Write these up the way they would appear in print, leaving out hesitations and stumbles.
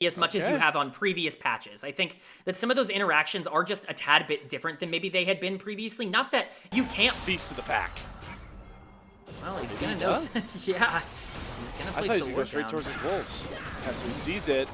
as much as you have on previous patches. I think that some of those interactions are just a tad bit different than maybe they had been previously. Not that you can't feast to the back. Well, he's gonna know. Yeah, he's gonna place the ward down. I thought he was gonna go straight towards his wolves. Yeah, so he sees it.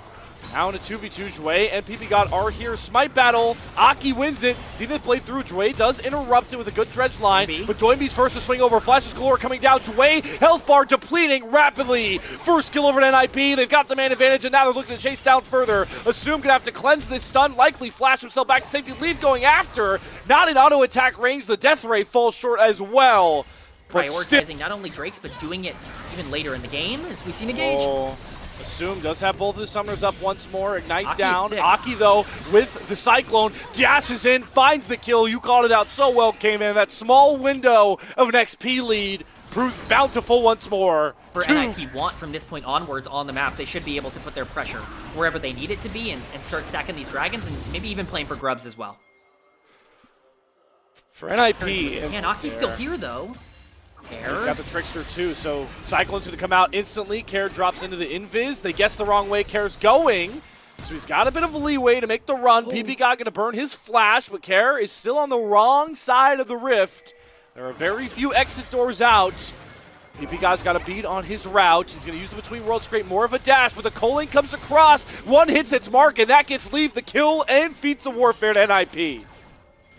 Now in a 2v2, Jway and PPGod are here. Smite battle. Aki wins it. Zenith Blade through. Jway does interrupt it with a good dredge line. But Doinby's first to swing over. Flashes galore coming down. Jway, health bar depleting rapidly. First kill over at NIP. They've got the man advantage, and now they're looking to chase down further. Assume gonna have to cleanse this stun. Likely flash himself back to safety. Leave going after. Not in auto attack range. The death ray falls short as well. Prioritizing not only Drakes, but doing it even later in the game, as we see Negage. Assume does have both of the summoners up once more. Ignite Aki down. 6. Aki, though, with the Cyclone, dashes in, finds the kill. You called it out so well, K-Man. That small window of an XP lead proves bountiful once more. For NIP want from this point onwards on the map, they should be able to put their pressure wherever they need it to be and start stacking these dragons and maybe even playing for grubs as well. For NIP. Man, Aki's still here, though. He's got the Trickster too, so Cyclone's going to come out instantly. Care drops into the invis. They guess the wrong way Care's going, so he's got a bit of a leeway to make the run. PPGod going to burn his flash, but Care is still on the wrong side of the rift. There are very few exit doors out. PPGod's got a bead on his route. He's going to use the Between Worlds to create more of a dash, but the Culling comes across. One hits its mark, and that gets Leave the kill and feeds the warfare to NIP.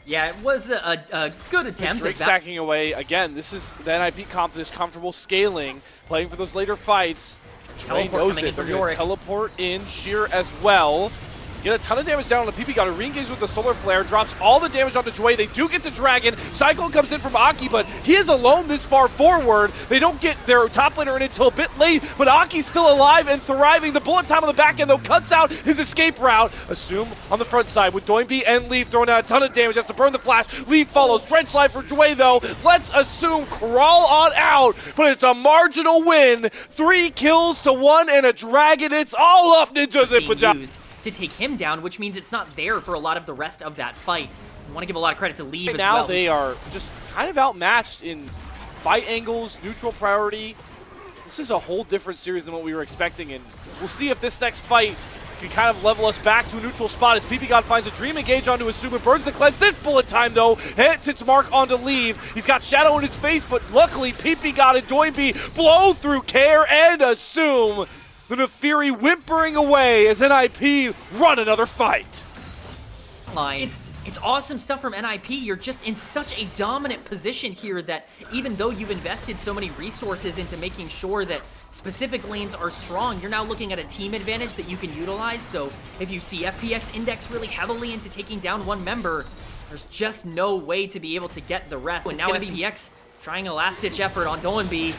Yeah, it was a good attempt. Drake stacking away. Again, this is the NIP comp, this comfortable scaling, playing for those later fights. Jway knows it. They're going to teleport in Sheer as well. Get a ton of damage down on the PPGod. Re-engage with the Solar Flare, drops all the damage onto Jway. They do get the Dragon. Cyclone comes in from Aki, but he is alone this far forward. They don't get their top laner in until a bit late, but Aki's still alive and thriving. The bullet time on the back end, though, cuts out his escape route. Assume on the front side with Doinby and Leaf throwing out a ton of damage. Has to burn the flash. Leaf follows. Drench life for Jway, though. Let's Assume crawl on out, but it's a marginal win. 3 kills to 1 and a Dragon. It's all up, Ninjas and Pyjamas. To take him down, which means it's not there for a lot of the rest of that fight. I want to give a lot of credit to Leave as well. Now they are just kind of outmatched in fight angles, neutral priority. This is a whole different series than what we were expecting, and we'll see if this next fight can kind of level us back to a neutral spot as PPGod finds a Dream Engage onto Assume and burns the cleanse. This bullet time, though, hits its mark onto Leave. He's got Shadow in his face, but luckily PPGod and Doinby blow through Care and Assume. The Nefiri whimpering away as NIP run another fight. It's awesome stuff from NIP. You're just in such a dominant position here that even though you've invested so many resources into making sure that specific lanes are strong, you're now looking at a team advantage that you can utilize. So if you see FPX index really heavily into taking down one member, there's just no way to be able to get the rest. And now FPX trying a last-ditch effort on Doinby.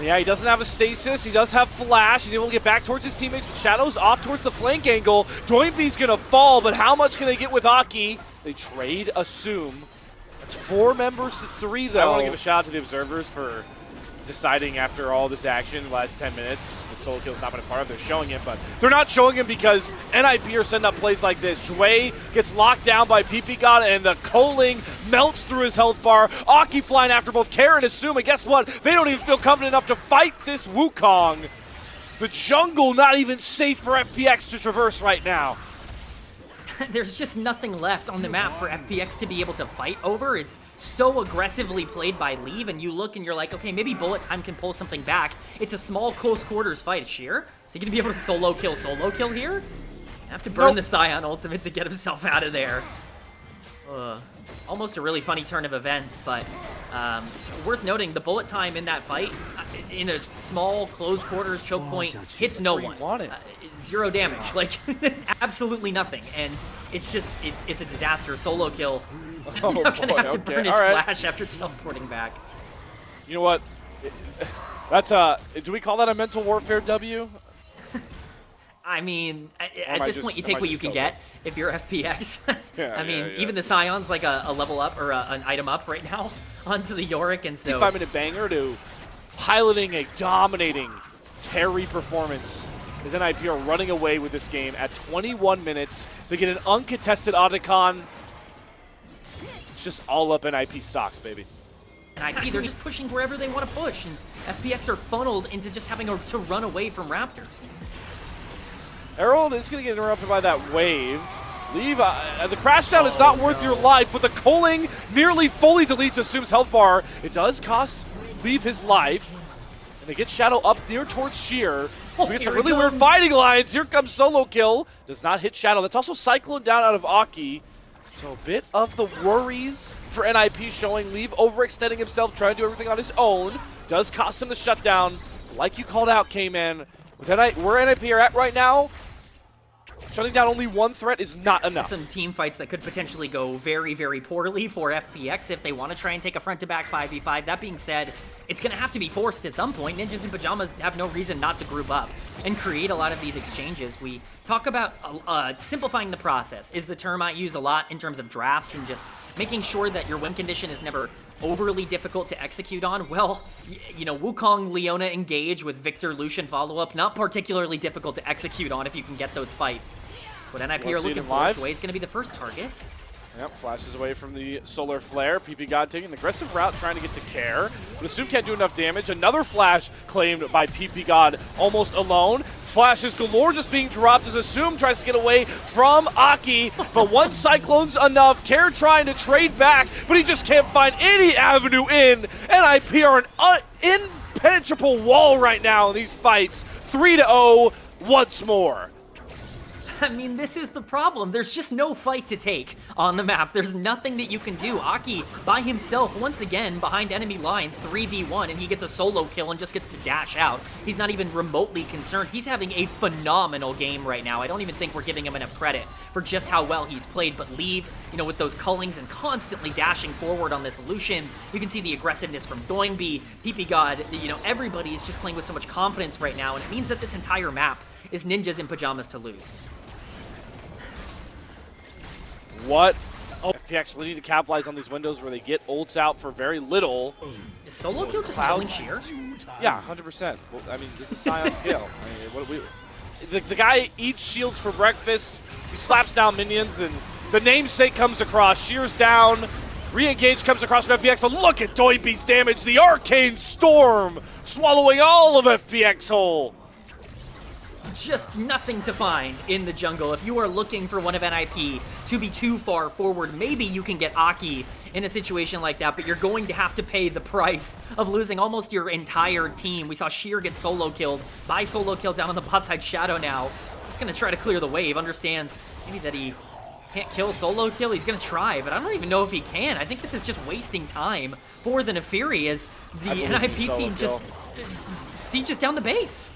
Yeah, he doesn't have a stasis. He does have flash. He's able to get back towards his teammates with Shadows off towards the flank angle. Doinby's going to fall, but how much can they get with Aki? They trade Assume. That's 4 members to 3, though. I want to give a shout out to the observers for deciding after all this action, the last 10 minutes, that solo kill's not been a part of. They're showing it, but they're not showing him because NIP are setting up plays like this. Jway gets locked down by PPGod, and the Culling melts through his health bar. Aki flying after both Care and Assume, and guess what? They don't even feel confident enough to fight this Wukong. The jungle not even safe for FPX to traverse right now. There's just nothing left on the map for FPX to be able to fight over. It's so aggressively played by Leave, and you look and you're like, okay, maybe Bullet Time can pull something back. It's a small close quarters fight. Sheer, is he gonna be able to solo kill here? Have to burn the Scion ultimate to get himself out of there. Almost a really funny turn of events, but worth noting, the bullet time in that fight, in a small close quarters choke point, hits no one. 0 damage, like absolutely nothing, and it's just it's a disaster. Solo kill. Now gonna have to burn his flash after teleporting back. You know what? That's do we call that a mental warfare W? I mean, at this point, you take what you can get if you're FPX. I mean, even the Scion's like a level up or an item up right now onto the Yorick, and so 5-minute banger to piloting a dominating carry performance. As NIP are running away with this game at 21 minutes. They get an uncontested Otacon. It's just all up NIP stocks, baby. NIP, they're just pushing wherever they want to push, and FPX are funneled into just having to run away from Raptors. Herald is going to get interrupted by that wave. Leave, the crash down is not worth your life, but the culling nearly fully deletes Assume's health bar. It does cost Leave his life, and they get Shadow up near towards Sheer. So we get some really weird fighting lines. Here comes solo kill. Does not hit Shadow. That's also Cyclone down out of Aki. So a bit of the worries for NIP showing. Leave overextending himself, trying to do everything on his own. Does cost him the shutdown. Like you called out, K-Man. Where NIP are at right now, shutting down only one threat is not enough. Some team fights that could potentially go very, very poorly for FPX if they want to try and take a front-to-back 5v5. That being said, it's going to have to be forced at some point. Ninjas in Pyjamas have no reason not to group up and create a lot of these exchanges. We talk about simplifying the process is the term I use a lot in terms of drafts and just making sure that your win condition is never overly difficult to execute on. Well, you know, Wukong, Leona engage with Victor, Lucian follow-up, not particularly difficult to execute on if you can get those fights. That's what NIP are looking for. Joy is going to be the first target. Yep, flashes away from the Solar Flare. PP God taking an aggressive route, trying to get to Care. But Assume can't do enough damage. Another flash claimed by PP God, almost alone. Flashes galore just being dropped as Assume tries to get away from Aki. But one Cyclone's enough. Care trying to trade back, but he just can't find any avenue in. NIP are an impenetrable wall right now in these fights. 3-0 once more. I mean, this is the problem. There's just no fight to take on the map. There's nothing that you can do. Aki, by himself, once again, behind enemy lines, 3v1, and he gets a solo kill and just gets to dash out. He's not even remotely concerned. He's having a phenomenal game right now. I don't even think we're giving him enough credit for just how well he's played, but Leave, you know, with those cullings and constantly dashing forward on this Lucian, you can see the aggressiveness from Doingby, PP God, you know, everybody is just playing with so much confidence right now, and it means that this entire map is Ninjas in Pyjamas to lose. What? Oh, FPX really need to capitalize on these windows where they get ults out for very little. Is solo kill just killing Sheer? Yeah, 100%. Well, I mean, this is Scion scale. I mean, the guy eats shields for breakfast. He slaps down minions, and the namesake comes across. Sheer's down. Re-engage comes across from FPX, but look at Doiby's damage. The Arcane Storm swallowing all of FPX whole. Just nothing to find in the jungle. If you are looking for one of NIP to be too far forward, maybe you can get Aki in a situation like that, but you're going to have to pay the price of losing almost your entire team. We saw Sheer get solo killed by solo kill down on the bot side. Shadow now he's going to try to clear the wave, understands maybe that he can't kill solo kill. He's going to try, but I don't even know if he can. I think this is just wasting time for the Neferi as the NIP team just sieges down the base.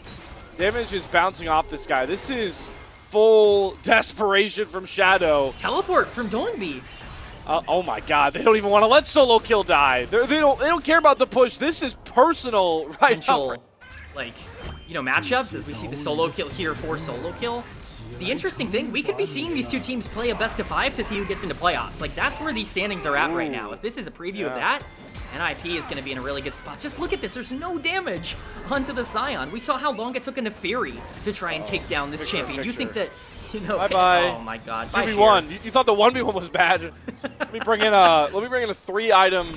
Damage is bouncing off this guy. This is full desperation from Shadow. Teleport from Doingby. Oh my God! They don't even want to let solo kill die. They don't care about the push. This is personal right now. Like, you know, matchups as we see the solo kill here for solo kill. The interesting thing, we could be seeing these two teams play a best of 5 to see who gets into playoffs. Like, that's where these standings are at right now. If this is a preview of that, NIP is going to be in a really good spot. Just look at this. There's no damage onto the Scion. We saw how long it took a Neferi to try and take down this champion. You think that, you know, bye-bye. Oh my God. 2v1. You thought the 1v1 was bad. Let me bring in a 3-item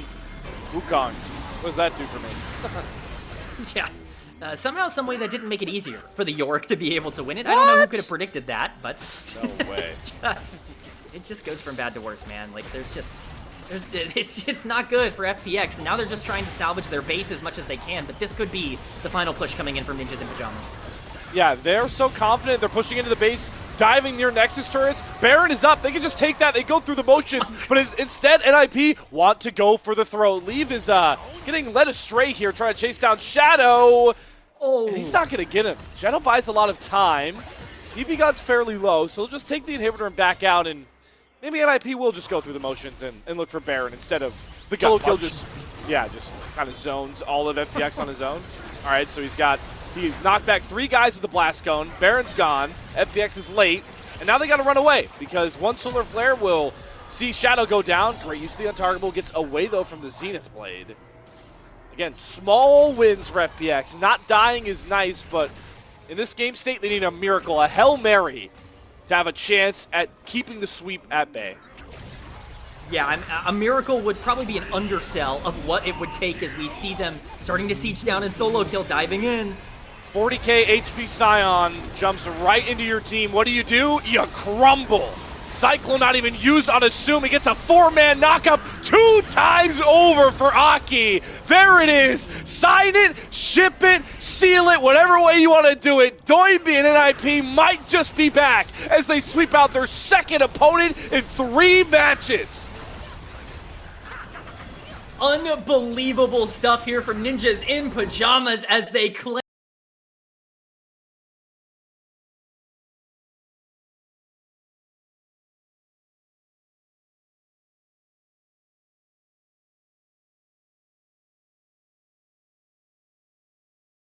Wukong. What does that do for me? Yeah. Somehow, some way that didn't make it easier for the York to be able to win it. I don't know who could have predicted that, but no way. It just goes from bad to worse, man. Like, it's not good for FPX, and now they're just trying to salvage their base as much as they can, but this could be the final push coming in from Ninjas in Pyjamas. Yeah, they're so confident. They're pushing into the base, diving near Nexus turrets. Baron is up. They can just take that. They go through the motions, but instead, NIP want to go for the throw. Leave is getting led astray here, trying to chase down Shadow. Oh. And he's not going to get him. Shadow buys a lot of time. PP God's fairly low, so he'll just take the inhibitor and back out, and maybe NIP will just go through the motions and look for Baron instead of the solo kill. Just kind of zones all of FPX on his own. All right, so he knocked back 3 guys with the blast cone. Baron's gone. FPX is late, and now they got to run away because one solar flare will see Shadow go down. Great use of the untargetable. Gets away though from the Zenith Blade. Again, small wins for FPX. Not dying is nice, but in this game state, they need a miracle, a Hail Mary, to have a chance at keeping the sweep at bay. Yeah, a miracle would probably be an undersell of what it would take as we see them starting to siege down and solo kill, diving in. 40k HP Scion jumps right into your team. What do? You crumble. Cyclone not even used on Assume. He gets a 4-man knockup 2 times over for Aki. There it is. Sign it, ship it, seal it, whatever way you want to do it. Doinby and NIP might just be back as they sweep out their second opponent in 3 matches. Unbelievable stuff here from Ninjas in Pyjamas as they claim